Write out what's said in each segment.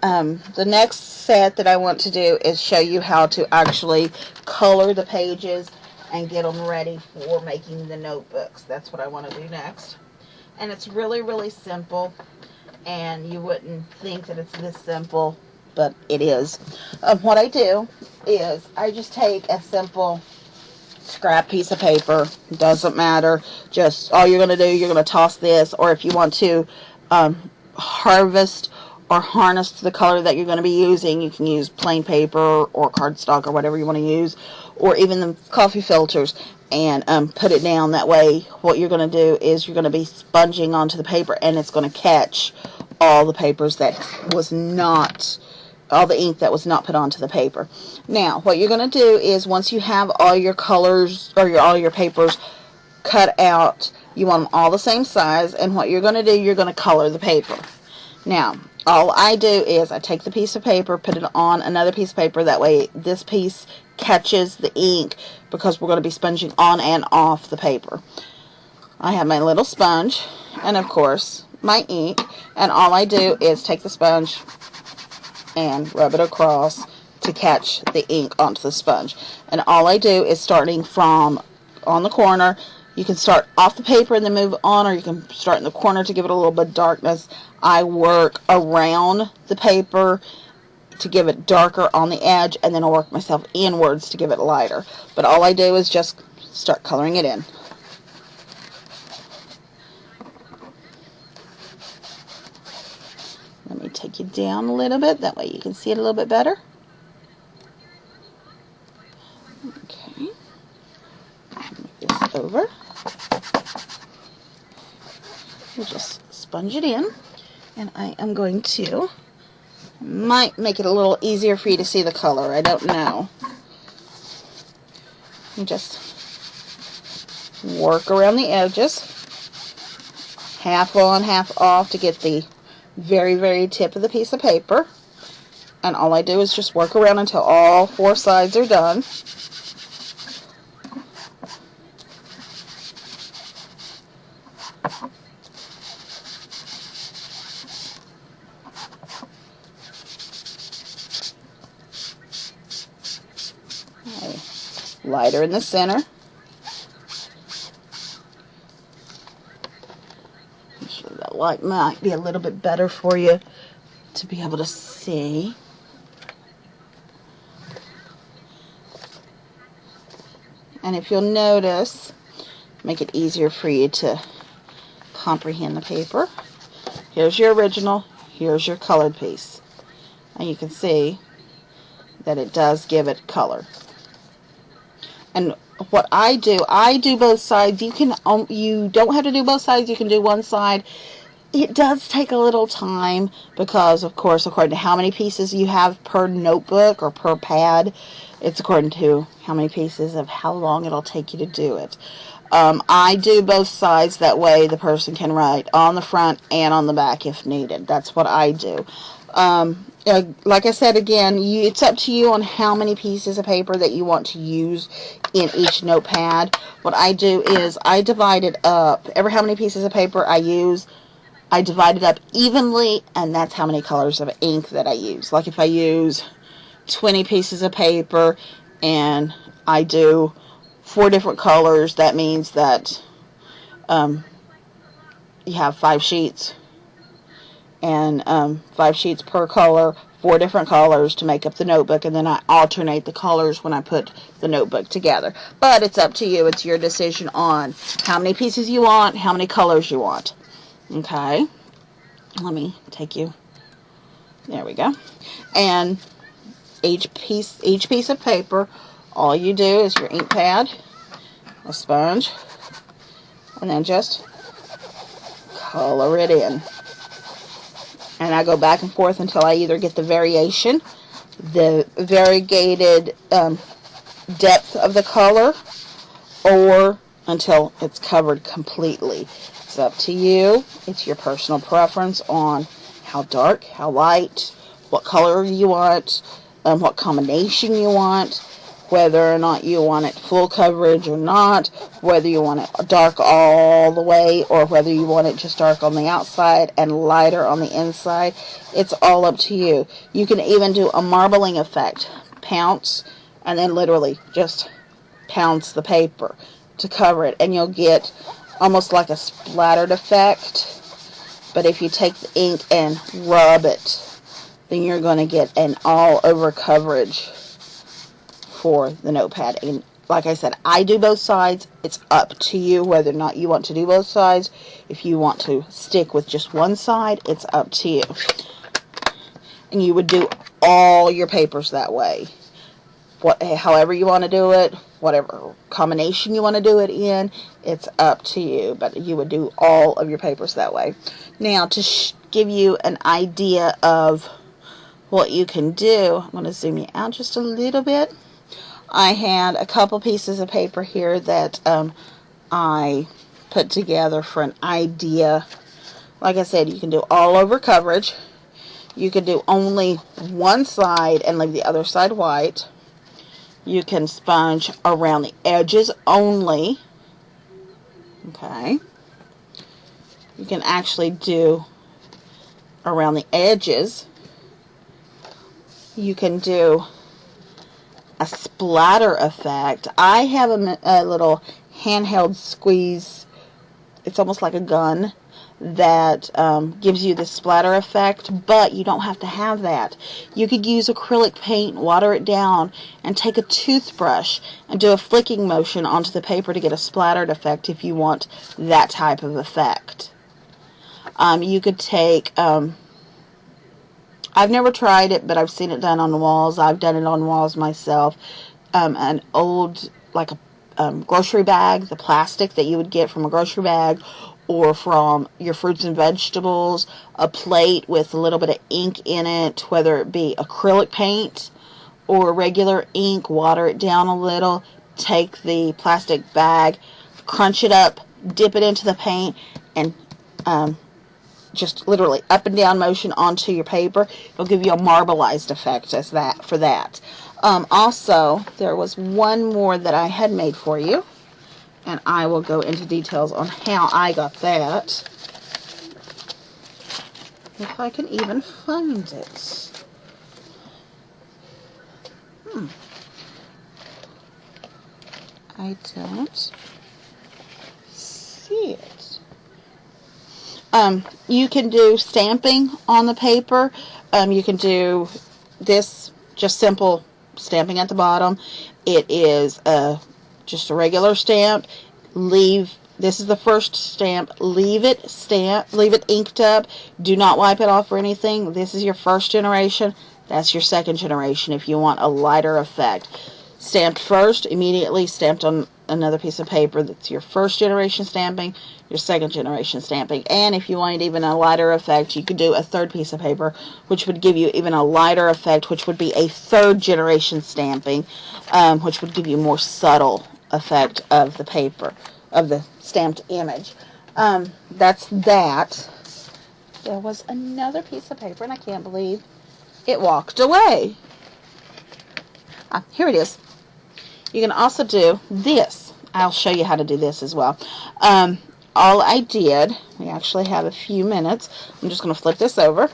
The next set that I want to do is show you how to actually color the pages and get them ready for making the notebooks. That's what I want to do next. And it's really, really simple, and you wouldn't think that it's this simple, but it is. What I do is I just take a simple scrap piece of paper. It doesn't matter. Just all you're going to do, you're going to toss this, or if you want to harvest or harness the color that you're going to be using, you can use plain paper or cardstock or whatever you want to use, or even the coffee filters, and put it down. That way what you're going to do is you're going to be sponging onto the paper, and it's going to catch all the papers that was not, all the ink that was not put onto the paper. Now what you're going to do is, once you have all your colors or all your papers cut out, you want them all the same size, and what you're going to do, you're going to color the paper. Now all I do is I take the piece of paper, put it on another piece of paper. That way this piece catches the ink, because we're going to be sponging on and off the paper. I have my little sponge and of course my ink, and all I do is take the sponge and rub it across to catch the ink onto the sponge. And all I do is, starting from on the corner, you can start off the paper and then move on, or you can start in the corner to give it a little bit of darkness. I work around the paper to give it darker on the edge, and then I'll work myself inwards to give it lighter. But all I do is just start coloring it in. Let me take you down a little bit, that way you can see it a little bit better. Okay. Move this over. We'll just sponge it in, and I am going to, might make it a little easier for you to see the color, I don't know. And just work around the edges, half on, half off, to get the very, very tip of the piece of paper. And all I do is just work around until all four sides are done. Lighter in the center. So that light might be a little bit better for you to be able to see. And if you'll notice, make it easier for you to comprehend the paper. Here's your original, here's your colored piece. And you can see that it does give it color. And what I do both sides. You don't have to do both sides. You can do one side. It does take a little time, because of course, according to how many pieces you have per notebook or per pad, it's according to how many pieces of how long it'll take you to do it. I do both sides, that way the person can write on the front and on the back if needed. That's what I do. Like I said again, it's up to you on how many pieces of paper that you want to use in each notepad. What I do is I divide it up. Every how many pieces of paper I use, I divide it up evenly, and that's how many colors of ink that I use. Like if I use 20 pieces of paper and I do 4 different colors, that means that you have 5 sheets, and 5 sheets per color, 4 different colors to make up the notebook, and then I alternate the colors when I put the notebook together. But it's up to you. It's your decision on how many pieces you want, how many colors you want. Okay, let me take you, there we go. And each piece of paper, all you do is your ink pad, a sponge, and then just color it in. And I go back and forth until I either get the variation, the variegated depth of the color, or until it's covered completely. It's up to you. It's your personal preference on how dark, how light, what color you want, what combination you want. whether or not you want it full coverage or not, whether you want it dark all the way or whether you want it just dark on the outside and lighter on the inside. It's all up to you. You can even do a marbling effect. Pounce and then literally just pounce the paper to cover it, and you'll get almost like a splattered effect. But if you take the ink and rub it, then you're going to get an all-over coverage for the notepad. And like I said, I do both sides. It's up to you whether or not you want to do both sides. If you want to stick with just one side, it's up to you. And you would do all your papers that way. However you want to do it, whatever combination you want to do it in, it's up to you. But you would do all of your papers that way. Now, to give you an idea of what you can do, I'm going to zoom you out just a little bit. I had a couple pieces of paper here that I put together for an idea. Like I said, you can do all over coverage. You can do only one side and leave the other side white. You can sponge around the edges only. Okay. You can actually do around the edges. You can do a splatter effect. I have a little handheld squeeze. It's almost like a gun that gives you the splatter effect, but you don't have to have that. You could use acrylic paint, water it down, and take a toothbrush and do a flicking motion onto the paper to get a splattered effect if you want that type of effect. You could take, I've never tried it, but I've seen it done on the walls. I've done it on walls myself. An old, like a grocery bag, the plastic that you would get from a grocery bag, or from your fruits and vegetables, a plate with a little bit of ink in it, whether it be acrylic paint or regular ink, water it down a little, take the plastic bag, crunch it up, dip it into the paint, and just literally up and down motion onto your paper. It'll give you a marbleized effect as that for that. Also, there was one more that I had made for you, and I will go into details on how I got that. If I can even find it. I don't see it. You can do stamping on the paper. You can do this, just simple stamping at the bottom. It is just a regular stamp. This is the first stamp. Leave it inked up. Do not wipe it off or anything. This is your first generation. That's your second generation if you want a lighter effect. Stamped first, immediately stamped on another piece of paper. That's your first generation stamping, your second generation stamping. And if you wanted even a lighter effect, you could do a third piece of paper, which would give you even a lighter effect, which would be a third generation stamping, which would give you more subtle effect of the paper, of the stamped image. That's that. There was another piece of paper, and I can't believe it walked away. Here it is. You can also do this. I'll show you how to do this as well. All I did, we actually have a few minutes. I'm just going to flip this over.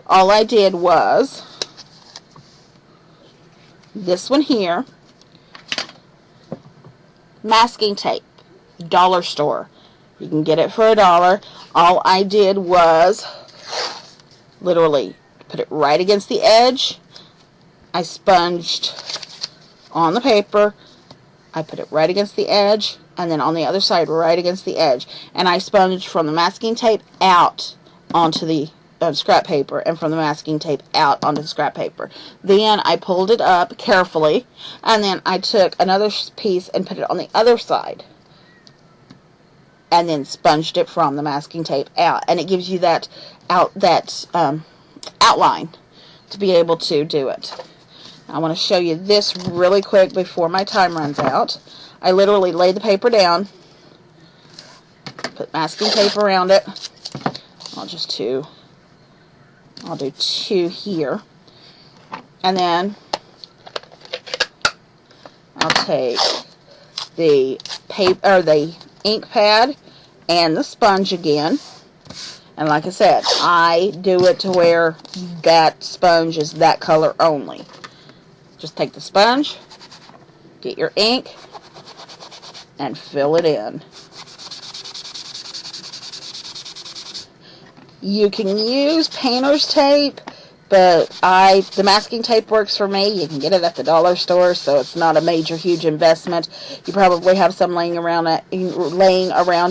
All I did was this one here, masking tape, dollar store. You can get it for $1. All I did was literally put it right against the edge. I sponged on the paper. I put it right against the edge, and then on the other side right against the edge. And I sponged from the masking tape out onto the scrap paper, and from the masking tape out onto the scrap paper. Then I pulled it up carefully, and then I took another piece and put it on the other side, and then sponged it from the masking tape out. And it gives you that outline to be able to do it. I want to show you this really quick before my time runs out. I literally lay the paper down, put masking tape around it. I'll do two here. And then take the paper or the ink pad and the sponge again. And like I said, I do it to where that sponge is that color only. Just take the sponge, get your ink, and fill it in. You can use painter's tape, but the masking tape works for me. You can get it at the dollar store, so it's not a major, huge investment. You probably have some laying around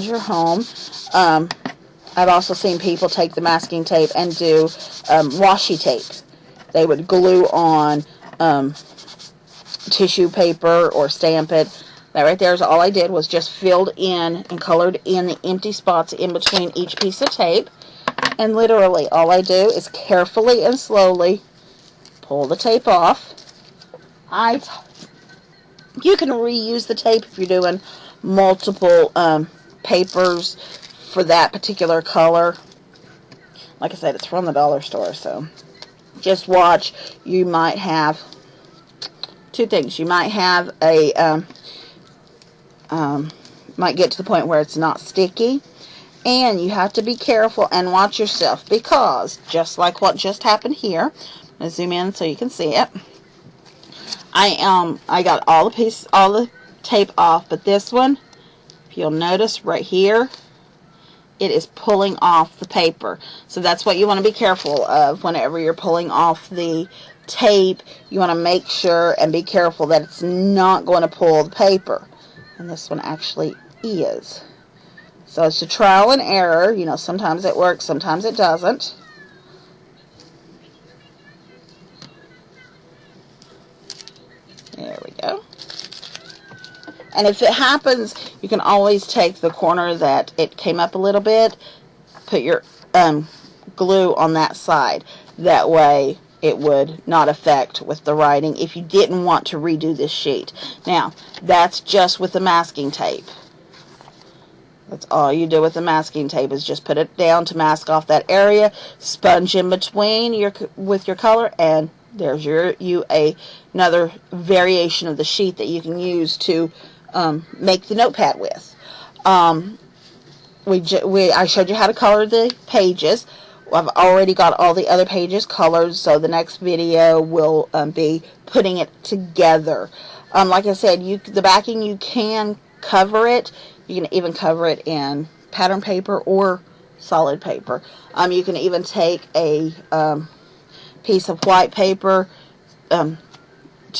your home. I've also seen people take the masking tape and do washi tape. They would glue on tissue paper or stamp it. That right there is all I did, was just filled in and colored in the empty spots in between each piece of tape. And literally all I do is carefully and slowly pull the tape off. You can reuse the tape if you're doing multiple papers for that particular color. Like I said, it's from the dollar store, so just watch. You might have two things. You might have a might get to the point where it's not sticky, and you have to be careful and watch yourself, because just like what just happened here, I'm going to zoom in so you can see it. I got all the tape off, but this one, if you'll notice right here, it is pulling off the paper. So that's what you want to be careful of whenever you're pulling off the tape. You want to make sure and be careful that it's not going to pull the paper. And this one actually is. So it's a trial and error. You know, sometimes it works, sometimes it doesn't. There we go. And if it happens, you can always take the corner that it came up a little bit, put your glue on that side. That way it would not affect with the writing if you didn't want to redo this sheet. Now, that's just with the masking tape. That's all you do with the masking tape, is just put it down to mask off that area, sponge in between with your color, and there's another variation of the sheet that you can use to make the notepad with. I showed you how to color the pages. I've already got all the other pages colored, so the next video will be putting it together. Like I said, the backing, you can cover it. You can even cover it in pattern paper or solid paper. You can even take a piece of white paper to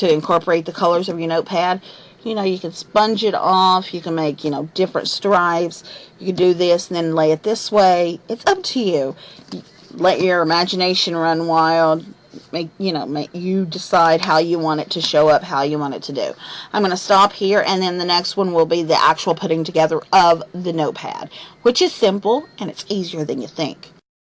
incorporate the colors of your notepad. You know, you can sponge it off. You can make, different stripes. You can do this and then lay it this way. It's up to you. Let your imagination run wild. Make you decide how you want it to show up, how you want it to do. I'm going to stop here, and then the next one will be the actual putting together of the notepad, which is simple and it's easier than you think.